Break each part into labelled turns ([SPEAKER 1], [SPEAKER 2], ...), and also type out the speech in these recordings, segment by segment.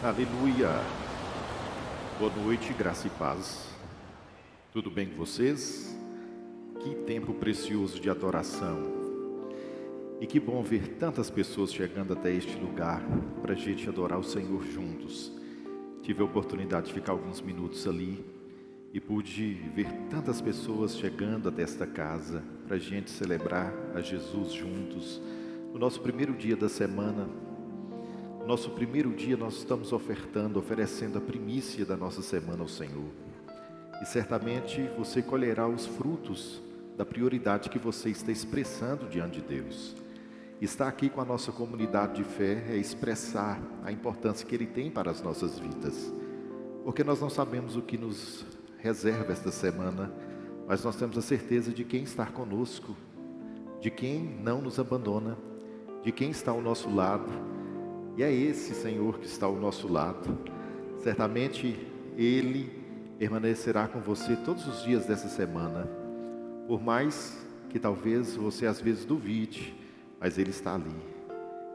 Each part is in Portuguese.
[SPEAKER 1] Aleluia! Boa noite, graça e paz. Tudo bem com vocês? Que tempo precioso de adoração. E que bom ver tantas pessoas chegando até este lugar para a gente adorar o Senhor juntos. Tive a oportunidade de ficar alguns minutos ali e pude ver tantas pessoas chegando até esta casa para a gente celebrar a Jesus juntos. No nosso primeiro dia da semana, nosso primeiro dia nós estamos oferecendo a primícia da nossa semana ao Senhor. E certamente você colherá os frutos da prioridade que você está expressando diante de Deus. Estar aqui com a nossa comunidade de fé é expressar a importância que Ele tem para as nossas vidas. Porque nós não sabemos o que nos reserva esta semana, mas nós temos a certeza de quem está conosco, de quem não nos abandona, de quem está ao nosso lado. E é esse Senhor que está ao nosso lado. Certamente Ele permanecerá com você todos os dias dessa semana. Por mais que talvez você às vezes duvide, mas Ele está ali.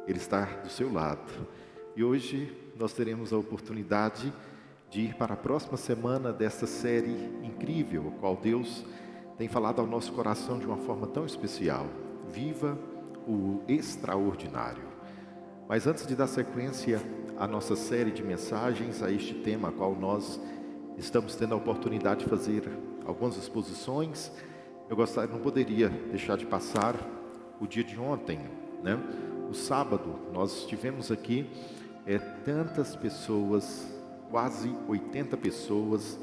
[SPEAKER 1] Ele está do seu lado. E hoje nós teremos a oportunidade de ir para a próxima semana desta série incrível, a qual Deus tem falado ao nosso coração de uma forma tão especial. Viva o extraordinário. Mas antes de dar sequência à nossa série de mensagens, a este tema, a qual nós estamos tendo a oportunidade de fazer algumas exposições, não poderia deixar de passar o dia de ontem, né? O sábado, nós tivemos aqui tantas pessoas, quase 80 pessoas,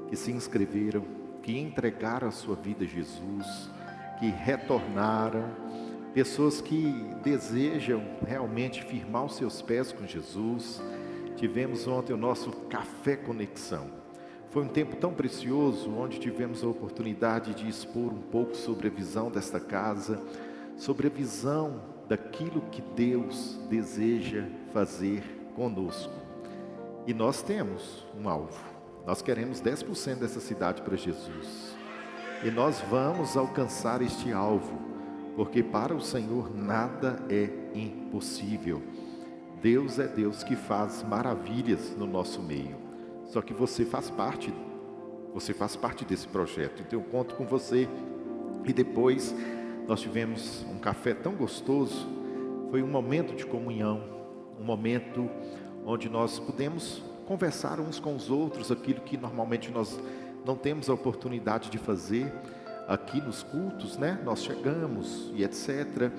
[SPEAKER 1] que se inscreveram, que entregaram a sua vida a Jesus, que retornaram, pessoas que desejam realmente firmar os seus pés com Jesus. Tivemos ontem o nosso Café Conexão. Foi um tempo tão precioso, onde tivemos a oportunidade de expor um pouco sobre a visão desta casa, sobre a visão daquilo que Deus deseja fazer conosco. E nós temos um alvo. Nós queremos 10% dessa cidade para Jesus. E nós vamos alcançar este alvo. Porque para o Senhor nada é impossível. Deus é Deus que faz maravilhas no nosso meio. Só que você faz parte desse projeto. Então eu conto com você. E depois nós tivemos um café tão gostoso. Foi um momento de comunhão, um momento onde nós pudemos conversar uns com os outros, aquilo que normalmente nós não temos a oportunidade de fazer aqui nos cultos, né? Nós chegamos e etc.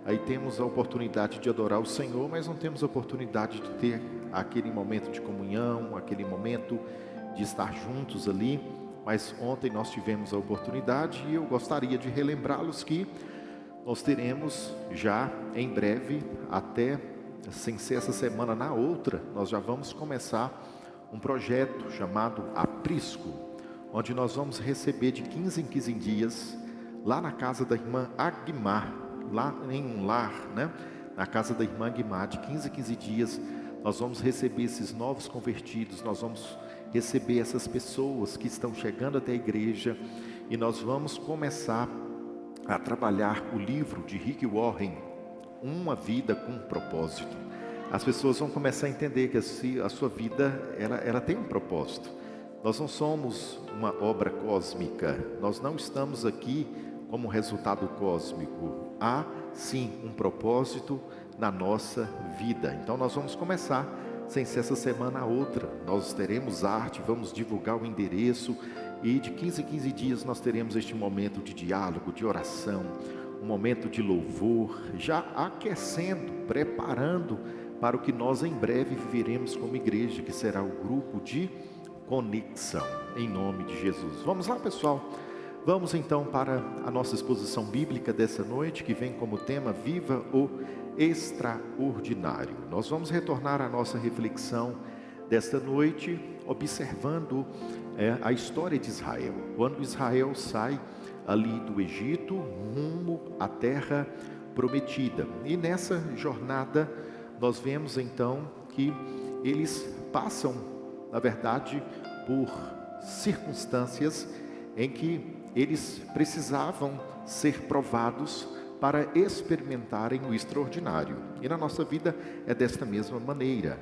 [SPEAKER 1] Aí temos a oportunidade de adorar o Senhor, mas não temos a oportunidade de ter aquele momento de comunhão, aquele momento de estar juntos ali. Mas ontem nós tivemos a oportunidade e eu gostaria de relembrá-los que nós teremos já em breve, até sem ser essa semana, na outra, nós já vamos começar um projeto chamado Aprisco, onde nós vamos receber de 15 em 15 dias, lá na casa da irmã Aguimar, lá em um lar, né? Na casa da irmã Aguimar, de 15 em 15 dias, nós vamos receber esses novos convertidos, nós vamos receber essas pessoas que estão chegando até a igreja, e nós vamos começar a trabalhar o livro de Rick Warren, Uma Vida com Propósito. As pessoas vão começar a entender que a sua vida, ela tem um propósito. Nós não somos uma obra cósmica, nós não estamos aqui como resultado cósmico. Há sim um propósito na nossa vida. Então nós vamos começar, sem ser essa semana a outra. Nós teremos arte, vamos divulgar o endereço e de 15 em 15 dias nós teremos este momento de diálogo, de oração, um momento de louvor, já aquecendo, preparando para o que nós em breve viveremos como igreja, que será o grupo de conexão, em nome de Jesus. Vamos lá, pessoal? Vamos então para a nossa exposição bíblica dessa noite, que vem como tema Viva o Extraordinário. Nós vamos retornar à nossa reflexão desta noite, observando a história de Israel. Quando Israel sai ali do Egito, rumo à terra prometida. E nessa jornada, nós vemos então que eles passam, na verdade, por circunstâncias em que eles precisavam ser provados para experimentarem o extraordinário. E na nossa vida é desta mesma maneira.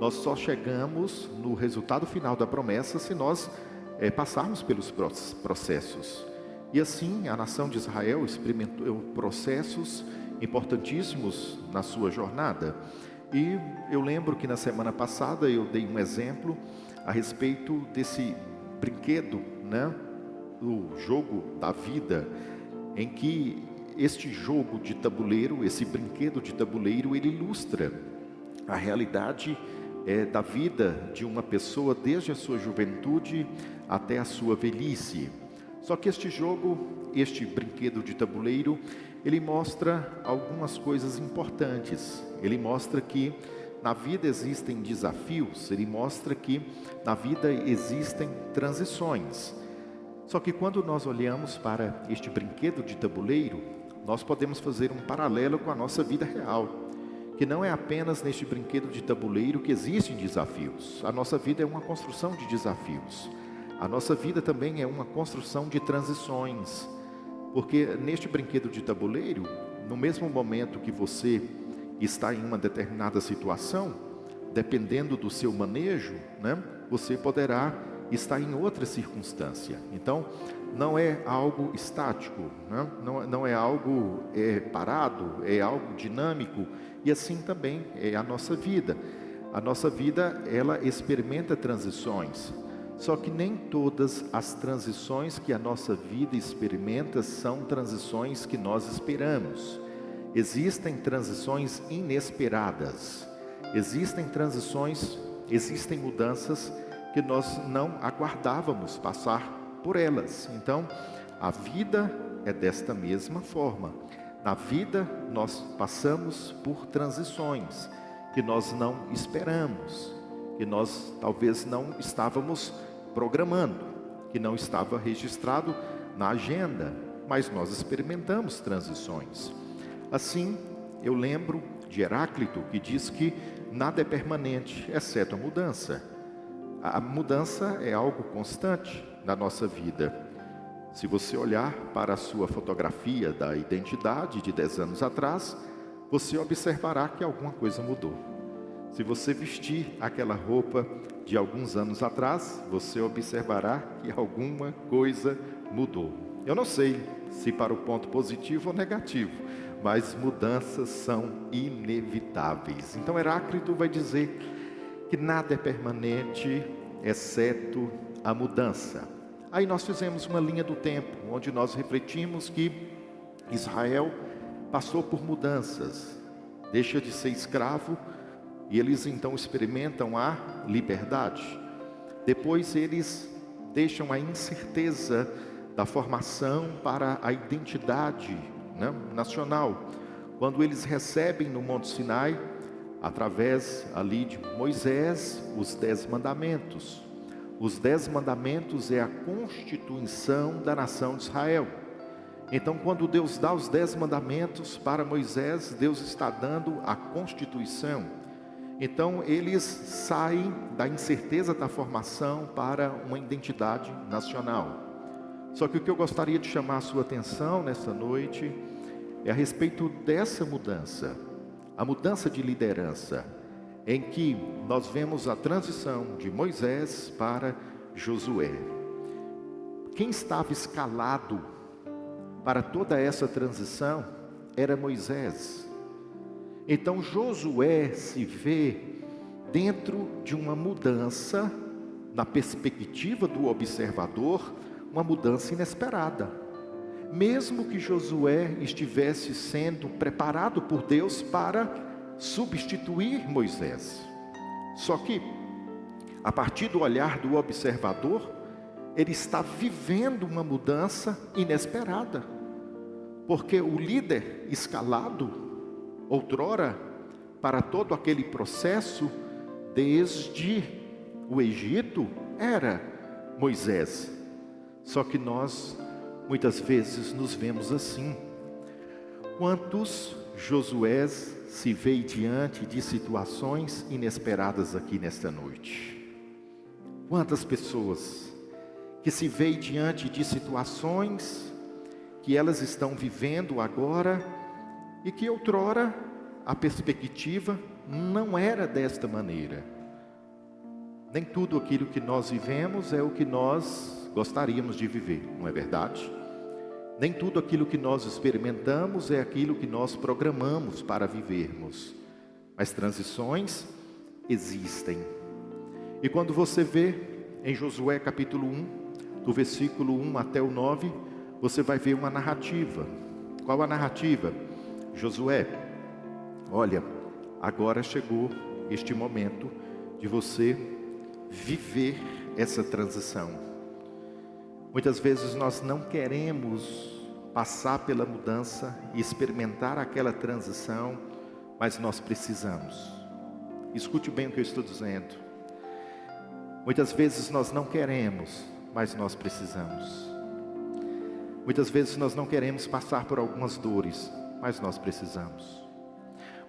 [SPEAKER 1] Nós só chegamos no resultado final da promessa se nós passarmos pelos processos. E assim, a nação de Israel experimentou processos importantíssimos na sua jornada. E eu lembro que na semana passada eu dei um exemplo a respeito desse brinquedo, né? O jogo da vida, em que este jogo de tabuleiro, esse brinquedo de tabuleiro, ele ilustra a realidade da vida de uma pessoa desde a sua juventude até a sua velhice. Só que este jogo, este brinquedo de tabuleiro, ele mostra algumas coisas importantes. Ele mostra que na vida existem desafios, ele mostra que na vida existem transições. Só que quando nós olhamos para este brinquedo de tabuleiro, nós podemos fazer um paralelo com a nossa vida real, que não é apenas neste brinquedo de tabuleiro que existem desafios. A nossa vida é uma construção de desafios. A nossa vida também é uma construção de transições, porque neste brinquedo de tabuleiro, no mesmo momento que você está em uma determinada situação, dependendo do seu manejo, né, você poderá estar em outra circunstância. Então, não é algo estático, né? Não é algo parado, é algo dinâmico. E assim também é a nossa vida. A nossa vida, ela experimenta transições. Só que nem todas as transições que a nossa vida experimenta são transições que nós esperamos. Existem transições inesperadas. Existem mudanças que nós não aguardávamos passar por elas. Então, a vida é desta mesma forma. Na vida, nós passamos por transições que nós não esperamos, que nós talvez não estávamos programando, que não estava registrado na agenda, mas nós experimentamos transições. Assim, eu lembro de Heráclito, que diz que nada é permanente, exceto a mudança. A mudança é algo constante na nossa vida. Se você olhar para a sua fotografia da identidade de 10 anos atrás, você observará que alguma coisa mudou. Se você vestir aquela roupa de alguns anos atrás, você observará que alguma coisa mudou. Eu não sei se para o ponto positivo ou negativo, mas mudanças são inevitáveis. Então Heráclito vai dizer que nada é permanente, exceto a mudança. Aí nós fizemos uma linha do tempo, onde nós refletimos que Israel passou por mudanças, deixa de ser escravo, e eles então experimentam a liberdade. Depois eles deixam a incerteza da formação para a identidade, né, nacional. Quando eles recebem no Monte Sinai, através ali de Moisés, os 10 mandamentos. Os 10 mandamentos é a constituição da nação de Israel. Então, quando Deus dá os 10 mandamentos para Moisés, Deus está dando a constituição. Então, eles saem da incerteza da formação para uma identidade nacional. Só que o que eu gostaria de chamar a sua atenção nessa noite é a respeito dessa mudança, a mudança de liderança, em que nós vemos a transição de Moisés para Josué. Quem estava escalado para toda essa transição era Moisés. Então Josué se vê dentro de uma mudança, na perspectiva do observador, uma mudança inesperada. Mesmo que Josué estivesse sendo preparado por Deus para substituir Moisés. Só que, a partir do olhar do observador, ele está vivendo uma mudança inesperada. Porque o líder escalado, outrora, para todo aquele processo, desde o Egito, era Moisés. Só que nós, muitas vezes, nos vemos assim. Quantos Josués se vê diante de situações inesperadas aqui nesta noite? Quantas pessoas que se veem diante de situações que elas estão vivendo agora e que outrora a perspectiva não era desta maneira. Nem tudo aquilo que nós vivemos é o que nós gostaríamos de viver, não é verdade? Nem tudo aquilo que nós experimentamos é aquilo que nós programamos para vivermos. Mas transições existem. E quando você vê em Josué capítulo 1, do versículo 1 até o 9, você vai ver uma narrativa. Qual a narrativa? Josué, olha, agora chegou este momento de você viver essa transição. Muitas vezes nós não queremos passar pela mudança e experimentar aquela transição, mas nós precisamos. Escute bem o que eu estou dizendo. Muitas vezes nós não queremos, mas nós precisamos. Muitas vezes nós não queremos passar por algumas dores, mas nós precisamos.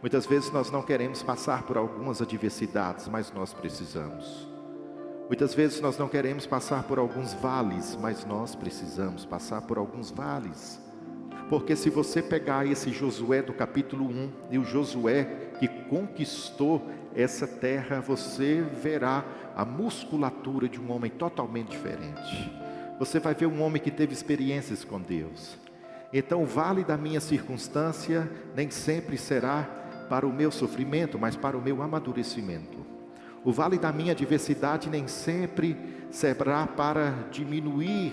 [SPEAKER 1] Muitas vezes nós não queremos passar por algumas adversidades, mas nós precisamos. Muitas vezes nós não queremos passar por alguns vales, mas nós precisamos passar por alguns vales. Porque se você pegar esse Josué do capítulo 1 e o Josué que conquistou essa terra, você verá a musculatura de um homem totalmente diferente. Você vai ver um homem que teve experiências com Deus. Então o vale da minha circunstância nem sempre será para o meu sofrimento, mas para o meu amadurecimento. O vale da minha adversidade nem sempre será para diminuir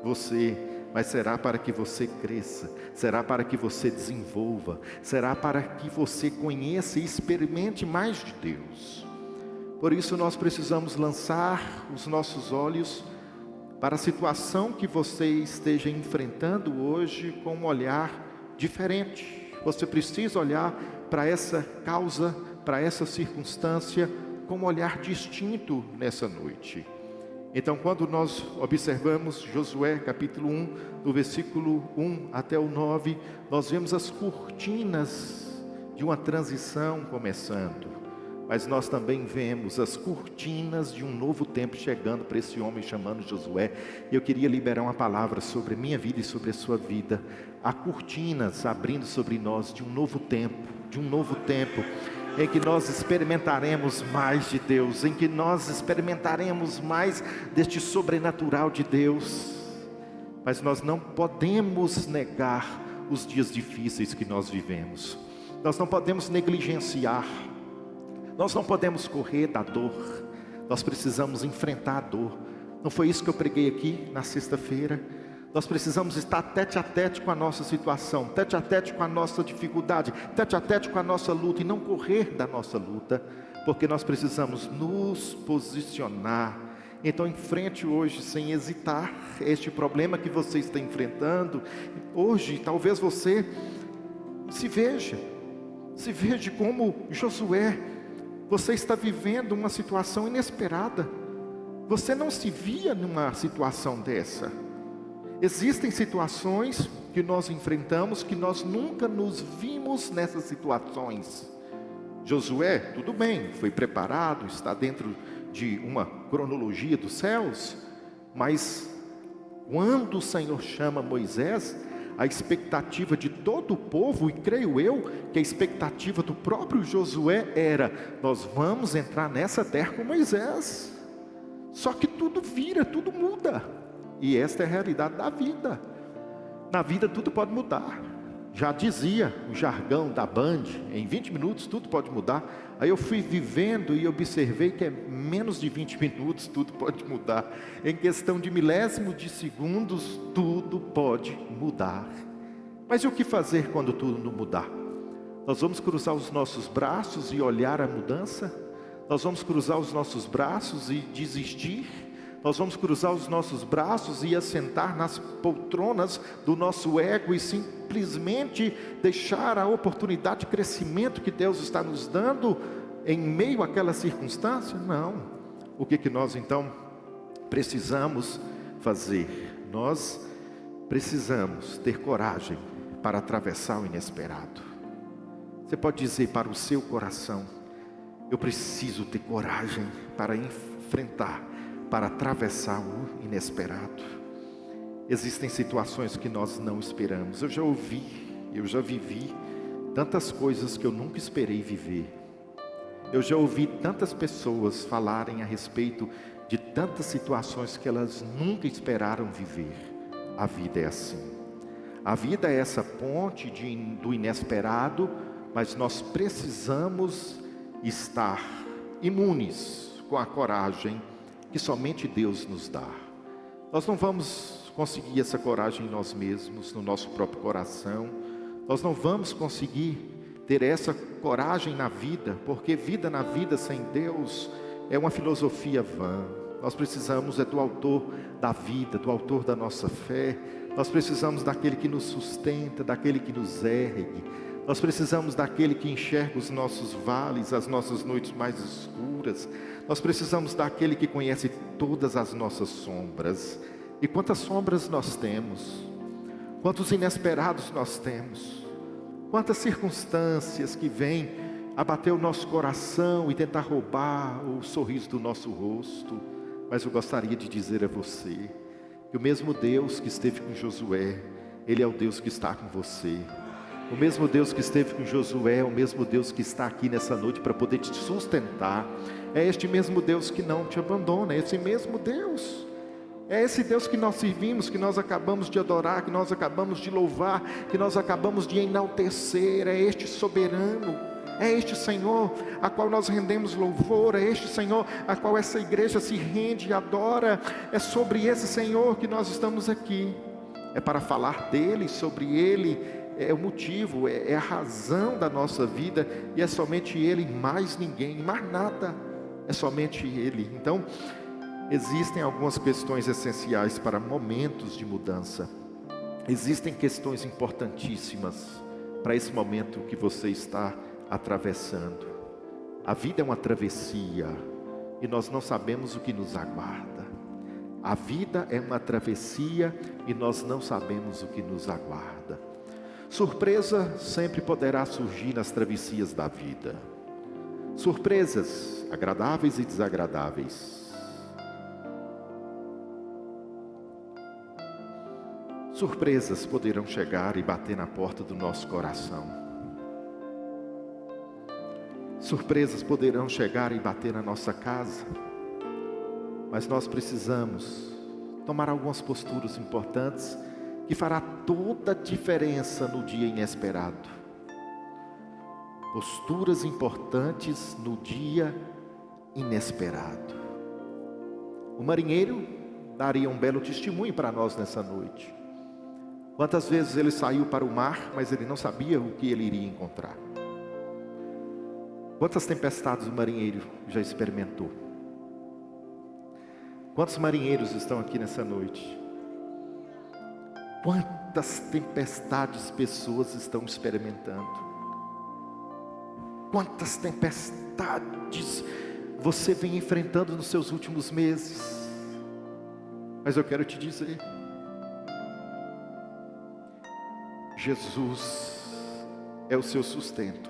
[SPEAKER 1] você, mas será para que você cresça, será para que você desenvolva, será para que você conheça e experimente mais de Deus. Por isso nós precisamos lançar os nossos olhos para a situação que você esteja enfrentando hoje com um olhar diferente. Você precisa olhar para essa causa, para essa circunstância, com um olhar distinto nessa noite. Então, quando nós observamos Josué capítulo 1, do versículo 1 até o 9, nós vemos as cortinas de uma transição começando. Mas nós também vemos as cortinas de um novo tempo chegando para esse homem chamado Josué. E eu queria liberar uma palavra sobre a minha vida e sobre a sua vida. Há cortinas abrindo sobre nós de um novo tempo, em que nós experimentaremos mais de Deus, em que nós experimentaremos mais deste sobrenatural de Deus. Mas nós não podemos negar os dias difíceis que nós vivemos. Nós não podemos negligenciar. Nós não podemos correr da dor. Nós precisamos enfrentar a dor. Não foi isso que eu preguei aqui na sexta-feira? Nós precisamos estar tete a tete com a nossa situação, tete a tete com a nossa dificuldade, tete a tete com a nossa luta, e não correr da nossa luta, porque nós precisamos nos posicionar. Então enfrente hoje sem hesitar este problema que você está enfrentando. Hoje talvez você se veja como Josué. Você está vivendo uma situação inesperada. Você não se via numa situação dessa. Existem situações que nós enfrentamos que nós nunca nos vimos nessas situações. Josué, tudo bem, foi preparado, está dentro de uma cronologia dos céus, mas quando o Senhor chama Moisés, a expectativa de todo o povo, e creio eu que a expectativa do próprio Josué era: nós vamos entrar nessa terra com Moisés. Só que tudo vira, tudo muda. E esta é a realidade da vida. Na vida tudo pode mudar. Já dizia o jargão da Band, em 20 minutos tudo pode mudar. Aí eu fui vivendo e observei que é menos de 20 minutos tudo pode mudar. Em questão de milésimo de segundos tudo pode mudar. Mas e o que fazer quando tudo não mudar? Nós vamos cruzar os nossos braços e olhar a mudança? Nós vamos cruzar os nossos braços e desistir? Nós vamos cruzar os nossos braços e assentar nas poltronas do nosso ego e simplesmente deixar a oportunidade de crescimento que Deus está nos dando em meio àquela circunstância? Não. O que nós então precisamos fazer? Nós precisamos ter coragem para atravessar o inesperado. Você pode dizer para o seu coração: eu preciso ter coragem para enfrentar, para atravessar o inesperado. Existem situações que nós não esperamos. Eu já vivi tantas coisas que eu nunca esperei viver. Eu já ouvi tantas pessoas falarem a respeito de tantas situações que elas nunca esperaram viver. A vida é assim. A vida é essa ponte do inesperado, mas nós precisamos estar imunes com a coragem que somente Deus nos dá. Nós não vamos conseguir essa coragem em nós mesmos, no nosso próprio coração. Nós não vamos conseguir ter essa coragem na vida, porque vida na vida sem Deus é uma filosofia vã. Nós precisamos do autor da vida, do autor da nossa fé. Nós precisamos daquele que nos sustenta, daquele que nos ergue. Nós precisamos daquele que enxerga os nossos vales, as nossas noites mais escuras. Nós precisamos daquele que conhece todas as nossas sombras. E quantas sombras nós temos? Quantos inesperados nós temos? Quantas circunstâncias que vêm abater o nosso coração e tentar roubar o sorriso do nosso rosto. Mas eu gostaria de dizer a você que o mesmo Deus que esteve com Josué, Ele é o Deus que está com você. O mesmo Deus que esteve com Josué é o mesmo Deus que está aqui nessa noite para poder te sustentar. É este mesmo Deus que não te abandona, é esse mesmo Deus. É esse Deus que nós servimos, que nós acabamos de adorar, que nós acabamos de louvar, que nós acabamos de enaltecer. É este soberano, é este Senhor a qual nós rendemos louvor, é este Senhor a qual essa igreja se rende e adora. É sobre esse Senhor que nós estamos aqui. É para falar dele, sobre ele, é o motivo, é a razão da nossa vida, e é somente ele, mais ninguém, mais nada, é somente ele. Então, existem algumas questões essenciais para momentos de mudança. Existem questões importantíssimas para esse momento que você está atravessando. A vida é uma travessia e nós não sabemos o que nos aguarda. A vida é uma travessia e nós não sabemos o que nos aguarda. Surpresa sempre poderá surgir nas travessias da vida. Surpresas agradáveis e desagradáveis. Surpresas poderão chegar e bater na porta do nosso coração. Surpresas poderão chegar e bater na nossa casa. Mas nós precisamos tomar algumas posturas importantes que fará toda a diferença no dia inesperado. Posturas importantes no dia inesperado. O marinheiro daria um belo testemunho para nós nessa noite. Quantas vezes ele saiu para o mar, mas ele não sabia o que ele iria encontrar. Quantas tempestades o marinheiro já experimentou? Quantos marinheiros estão aqui nessa noite? Quantas tempestades pessoas estão experimentando? Quantas tempestades você vem enfrentando nos seus últimos meses? Mas eu quero te dizer, Jesus é o seu sustento.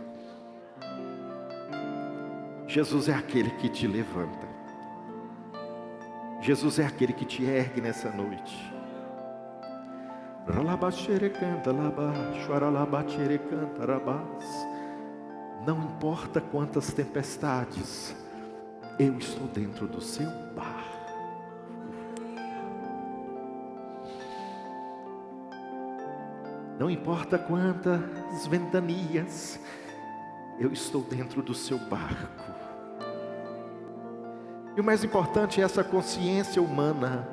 [SPEAKER 1] Jesus é aquele que te levanta. Jesus é aquele que te ergue nessa noite. Não importa quantas tempestades, eu estou dentro do seu barco. Não importa quantas ventanias, eu estou dentro do seu barco. E o mais importante é essa consciência humana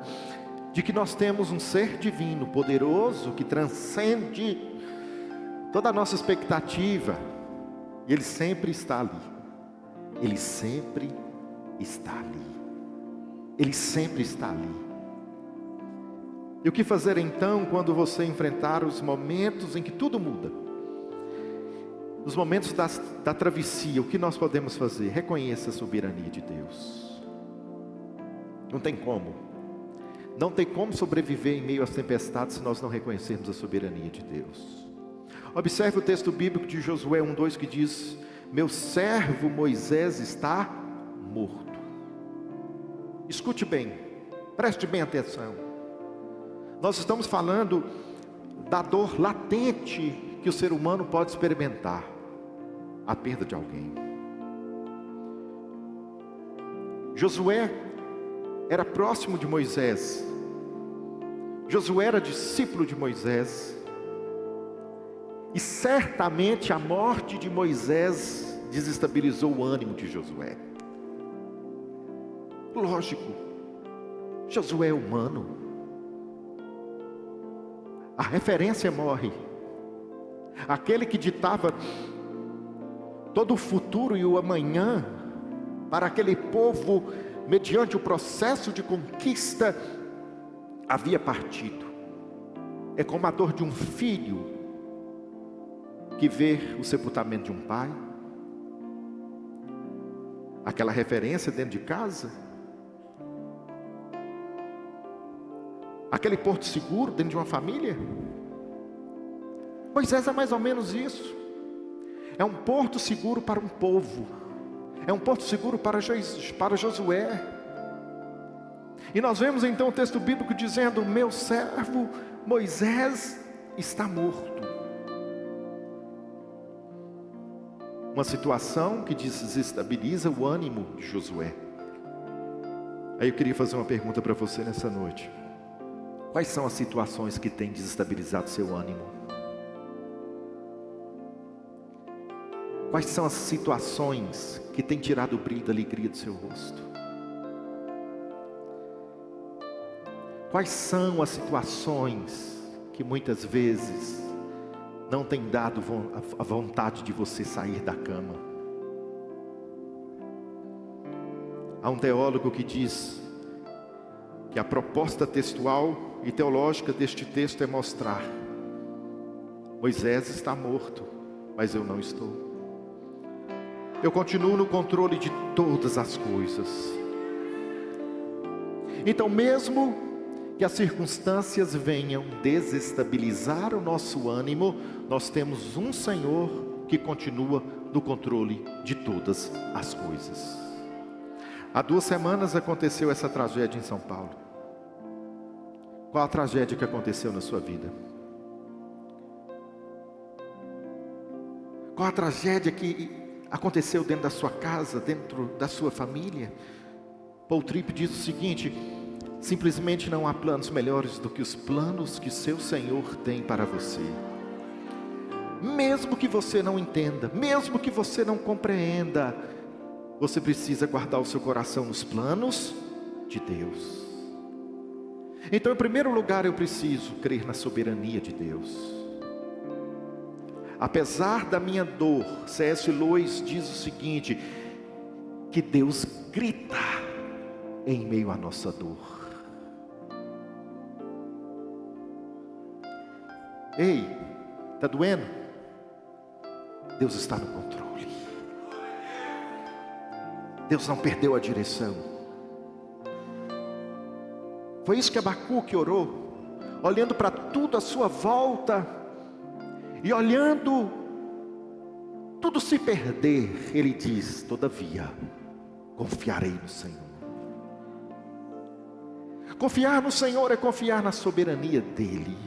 [SPEAKER 1] de que nós temos um ser divino, poderoso, que transcende toda a nossa expectativa. E Ele sempre está ali. Ele sempre está ali. Ele sempre está ali. E o que fazer então quando você enfrentar os momentos em que tudo muda? Os momentos da travessia, o que nós podemos fazer? Reconheça a soberania de Deus. Não tem como. Não tem como sobreviver em meio às tempestades se nós não reconhecermos a soberania de Deus. Observe o texto bíblico de Josué 1:2 que diz: meu servo Moisés está morto. Escute bem, preste bem atenção. Nós estamos falando da dor latente que o ser humano pode experimentar, a perda de alguém. Josué era próximo de Moisés. Josué era discípulo de Moisés. E certamente a morte de Moisés desestabilizou o ânimo de Josué. Lógico, Josué é humano. A referência morre. Aquele que ditava todo o futuro e o amanhã para aquele povo, mediante o processo de conquista, havia partido. É como a dor de um filho que vê o sepultamento de um pai. Aquela referência dentro de casa. Aquele porto seguro dentro de uma família. Moisés é mais ou menos isso. É um porto seguro para um povo. É um porto seguro para Josué. E nós vemos então o texto bíblico dizendo: meu servo Moisés está morto. Uma situação que desestabiliza o ânimo de Josué. Aí eu queria fazer uma pergunta para você nessa noite. Quais são as situações que têm desestabilizado seu ânimo? Quais são as situações que têm tirado o brilho da alegria do seu rosto? Quais são as situações que muitas vezes não têm dado a vontade de você sair da cama? Há um teólogo que diz que a proposta textual e teológica deste texto é mostrar: Moisés está morto, mas eu não estou. Eu continuo no controle de todas as coisas. Então, mesmo que as circunstâncias venham desestabilizar o nosso ânimo, nós temos um Senhor que continua no controle de todas as coisas. Há 2 semanas aconteceu essa tragédia em São Paulo. Qual a tragédia que aconteceu na sua vida? Qual a tragédia que aconteceu dentro da sua casa, dentro da sua família? Paul Tripp diz o seguinte: simplesmente não há planos melhores do que os planos que seu Senhor tem para você. Mesmo que você não entenda, mesmo que você não compreenda, você precisa guardar o seu coração nos planos de Deus. Então, em primeiro lugar, eu preciso crer na soberania de Deus. Apesar da minha dor, C.S. Lewis diz o seguinte: que Deus grita em meio à nossa dor. Ei, está doendo? Deus está no controle. Deus não perdeu a direção. Foi isso que Abacuque orou, olhando para tudo à sua volta, e olhando tudo se perder, ele diz: todavia, confiarei no Senhor. Confiar no Senhor é confiar na soberania dEle.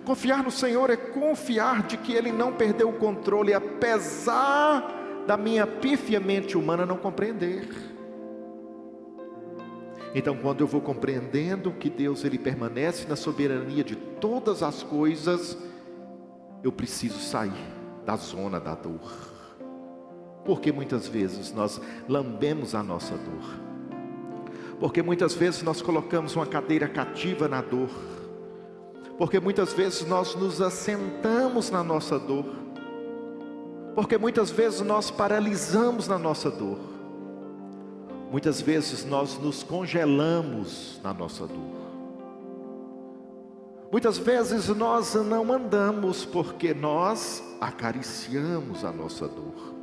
[SPEAKER 1] Confiar no Senhor é confiar de que Ele não perdeu o controle, apesar da minha pífia mente humana não compreender. Então, quando eu vou compreendendo que Deus Ele permanece na soberania de todas as coisas, eu preciso sair da zona da dor. Porque muitas vezes nós lambemos a nossa dor. Porque muitas vezes nós colocamos uma cadeira cativa na dor. Porque muitas vezes nós nos assentamos na nossa dor. Porque muitas vezes nós paralisamos na nossa dor. Muitas vezes nós nos congelamos na nossa dor. Muitas vezes nós não andamos porque nós acariciamos a nossa dor.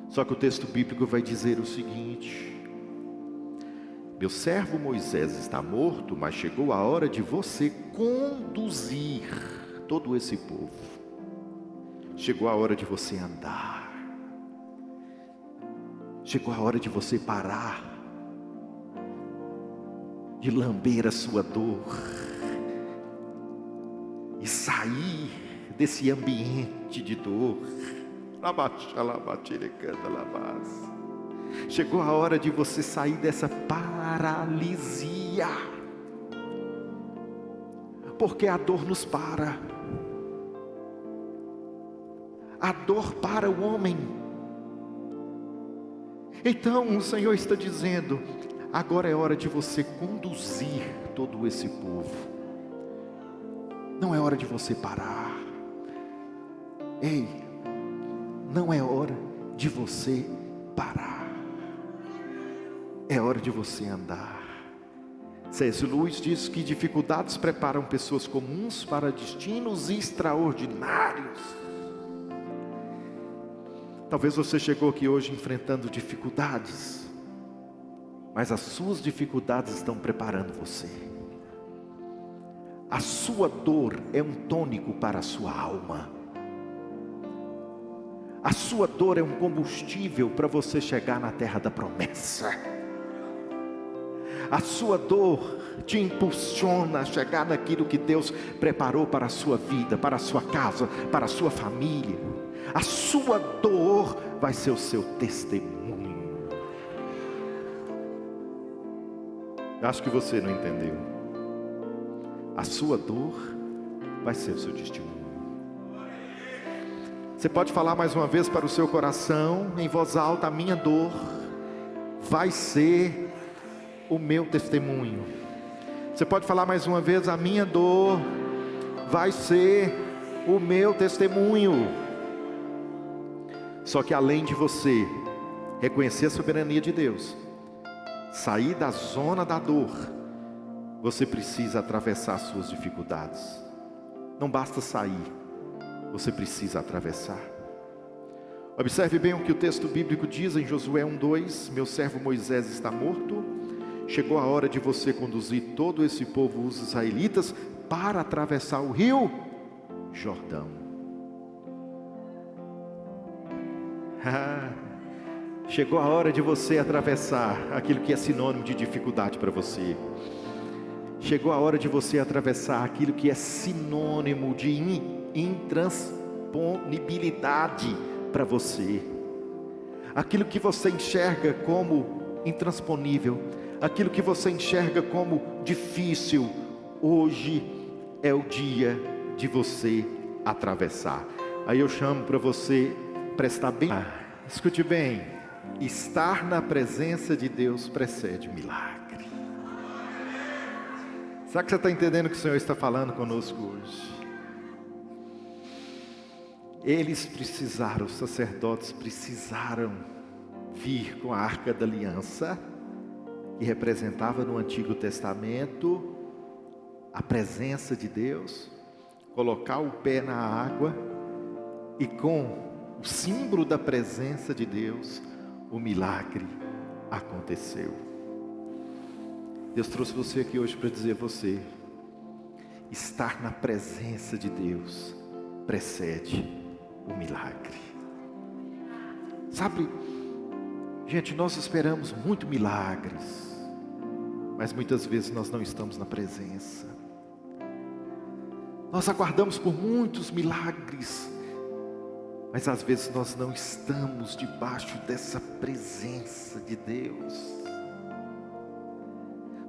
[SPEAKER 1] Só que o texto bíblico vai dizer o seguinte: meu servo Moisés está morto, mas chegou a hora de você conduzir todo esse povo. Chegou a hora de você andar. Chegou a hora de você parar de lamber a sua dor e sair desse ambiente de dor. Chegou a hora de você sair dessa paralisia. Porque a dor nos para. A dor para o homem. Então o Senhor está dizendo: agora é hora de você conduzir todo esse povo. Não é hora de você parar. Ei, não é hora de você parar. É hora de você andar. C.S. Lewis diz que dificuldades preparam pessoas comuns para destinos extraordinários. Talvez você chegou aqui hoje enfrentando dificuldades, mas as suas dificuldades estão preparando você. A sua dor é um tônico para a sua alma. A sua dor é um combustível para você chegar na terra da promessa. A sua dor te impulsiona a chegar naquilo que Deus preparou para a sua vida, para a sua casa, para a sua família. A sua dor vai ser o seu testemunho. Eu acho que você não entendeu. A sua dor vai ser o seu testemunho. Você pode falar mais uma vez para o seu coração, em voz alta: a minha dor vai ser o meu testemunho. Você pode falar mais uma vez: a minha dor vai ser o meu testemunho. Só que além de você reconhecer a soberania de Deus, sair da zona da dor, você precisa atravessar as suas dificuldades. Não basta sair, você precisa atravessar. Observe bem o que o texto bíblico diz em Josué 1:2: meu servo Moisés está morto. Chegou a hora de você conduzir todo esse povo, os israelitas, para atravessar o rio Jordão. Chegou a hora de você atravessar aquilo que é sinônimo de dificuldade para você. Chegou a hora de você atravessar aquilo que é sinônimo de intransponíbilidade para você. Aquilo que você enxerga como intransponível, aquilo que você enxerga como difícil, hoje é o dia de você atravessar. Aí eu chamo para você prestar bem. Escute bem: estar na presença de Deus precede milagre. Será que você está entendendo o que o Senhor está falando conosco hoje? Eles precisaram, os sacerdotes precisaram vir com a Arca da Aliança, que representava no Antigo Testamento a presença de Deus, colocar o pé na água e com o símbolo da presença de Deus, o milagre aconteceu. Deus trouxe você aqui hoje para dizer a você: estar na presença de Deus precede o milagre. Sabe, gente, nós esperamos muito milagres, mas muitas vezes nós não estamos na presença. Nós aguardamos por muitos milagres, mas às vezes nós não estamos debaixo dessa presença de Deus.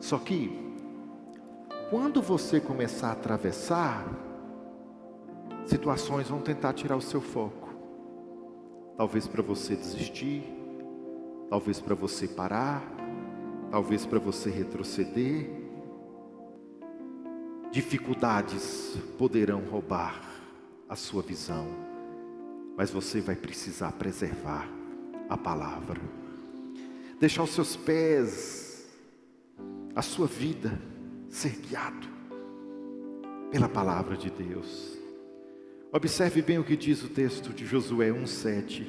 [SPEAKER 1] Só que, quando você começar a atravessar, situações vão tentar tirar o seu foco. Talvez para você desistir, talvez para você parar, talvez para você retroceder. Dificuldades poderão roubar a sua visão, mas você vai precisar preservar a palavra. Deixar os seus pés, a sua vida, ser guiado pela palavra de Deus. Observe bem o que diz o texto de Josué 1:7.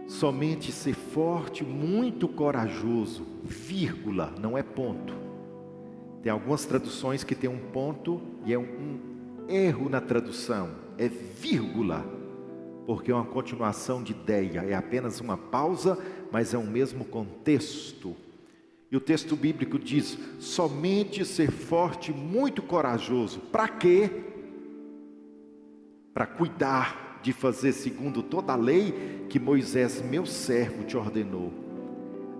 [SPEAKER 1] Somente ser forte, muito corajoso, vírgula, não é ponto. Tem algumas traduções que tem um ponto e é um erro na tradução, é vírgula, porque é uma continuação de ideia, é apenas uma pausa, mas é o mesmo contexto. E o texto bíblico diz: somente ser forte, muito corajoso. Para quê? Para cuidar de fazer segundo toda a lei que Moisés, meu servo, te ordenou.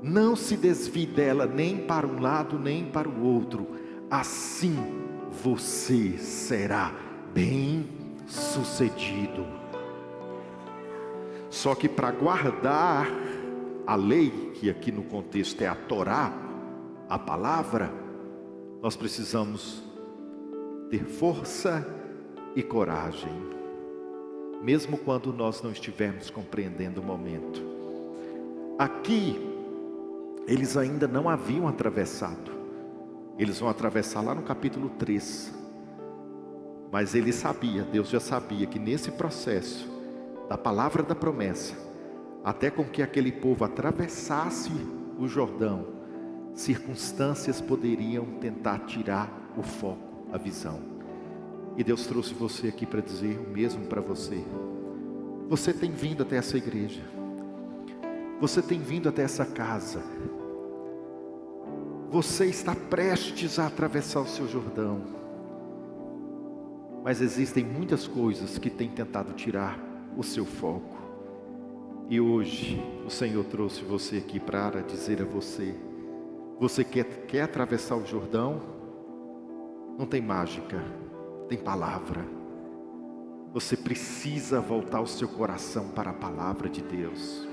[SPEAKER 1] Não se desvie dela nem para um lado nem para o outro. Assim você será bem-sucedido. Só que para guardar a lei, que aqui no contexto é a Torá, a palavra, nós precisamos ter força e coragem, mesmo quando nós não estivermos compreendendo o momento. Aqui, eles ainda não haviam atravessado. Eles vão atravessar lá no capítulo 3. Mas ele sabia, Deus já sabia que nesse processo da palavra da promessa, até com que aquele povo atravessasse o Jordão, circunstâncias poderiam tentar tirar o foco, a visão. E Deus trouxe você aqui para dizer o mesmo para você. Você tem vindo até essa igreja, você tem vindo até essa casa, você está prestes a atravessar o seu Jordão, mas existem muitas coisas que têm tentado tirar o seu foco. E hoje o Senhor trouxe você aqui para dizer a você: você quer atravessar o Jordão? Não tem mágica, tem palavra. Você precisa voltar o seu coração para a palavra de Deus.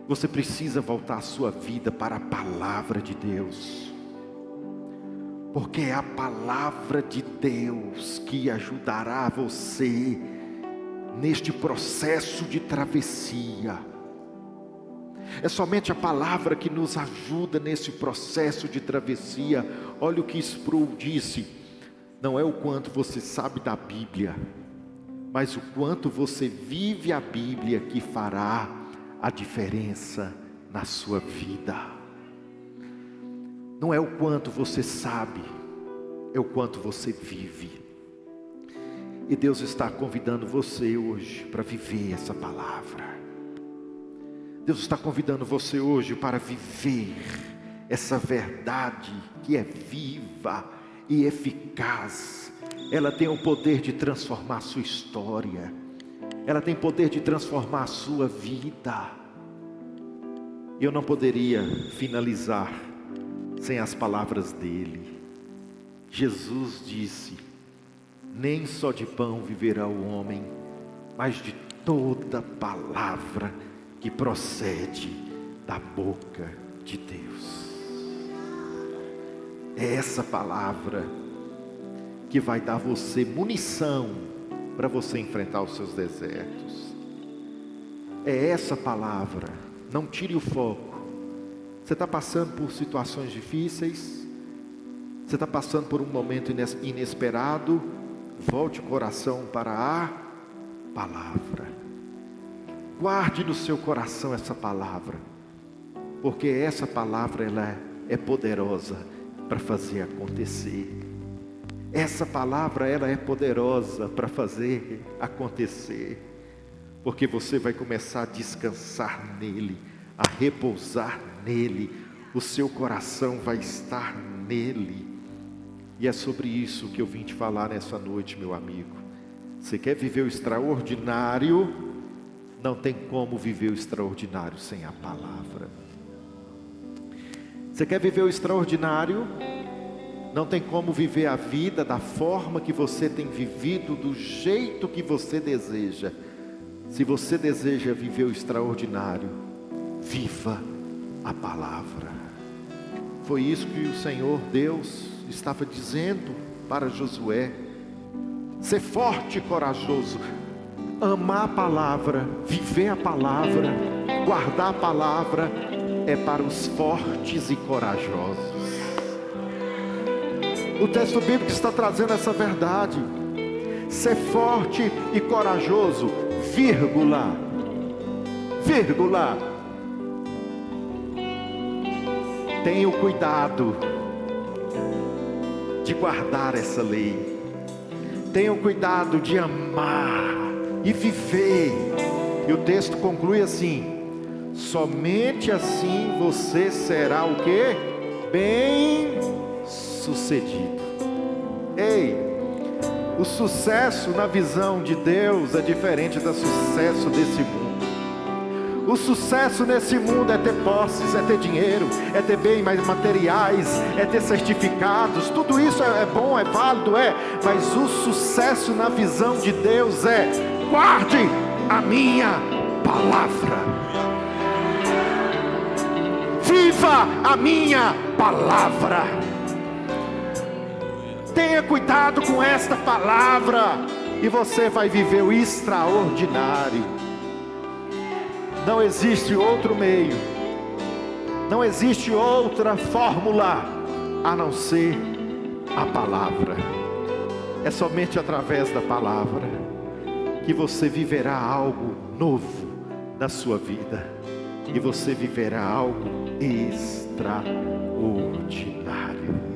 [SPEAKER 1] Você precisa voltar a sua vida para a palavra de Deus. Porque é a palavra de Deus que ajudará você neste processo de travessia. É somente a palavra que nos ajuda nesse processo de travessia. Olha o que Sproul disse: não é o quanto você sabe da Bíblia, mas o quanto você vive a Bíblia que fará a diferença na sua vida. Não é o quanto você sabe, é o quanto você vive. E Deus está convidando você hoje para viver essa palavra. Deus está convidando você hoje para viver essa verdade que é viva e eficaz. Ela tem o poder de transformar a sua história. Ela tem poder de transformar a sua vida. Eu não poderia finalizar sem as palavras dele. Jesus disse: nem só de pão viverá o homem, mas de toda palavra que procede da boca de Deus. É essa palavra que vai dar você munição para você enfrentar os seus desertos. É essa palavra. Não tire o foco. Você está passando por situações difíceis, você está passando por um momento inesperado. Volte o coração para a palavra. Guarde no seu coração essa palavra, porque essa palavra ela é poderosa para fazer acontecer. Essa palavra ela é poderosa para fazer acontecer, porque você vai começar a descansar nele, a repousar nele. O seu coração vai estar nele. E é sobre isso que eu vim te falar nessa noite, meu amigo. Você quer viver o extraordinário? Não tem como viver o extraordinário sem a palavra. Você quer viver o extraordinário? Não tem como viver a vida da forma que você tem vivido, do jeito que você deseja. Se você deseja viver o extraordinário, viva a palavra. Foi isso que o Senhor Deus estava dizendo para Josué: ser forte e corajoso, amar a palavra, viver a palavra, guardar a palavra, é para os fortes e corajosos. O texto bíblico está trazendo essa verdade. Ser forte e corajoso, vírgula, vírgula. Tenha o cuidado de guardar essa lei. Tenha o cuidado de amar e viver. E o texto conclui assim: somente assim você será o quê? Bem-sucedido. Ei, o sucesso na visão de Deus é diferente do sucesso desse mundo. O sucesso nesse mundo é ter posses, é ter dinheiro, é ter bens materiais, é ter certificados. Tudo isso é bom, é válido, mas o sucesso na visão de Deus é: guarde a minha palavra, viva a minha palavra. Tenha cuidado com esta palavra e você vai viver o extraordinário. Não existe outro meio, não existe outra fórmula a não ser a palavra. É somente através da palavra que você viverá algo novo na sua vida, e você viverá algo extraordinário.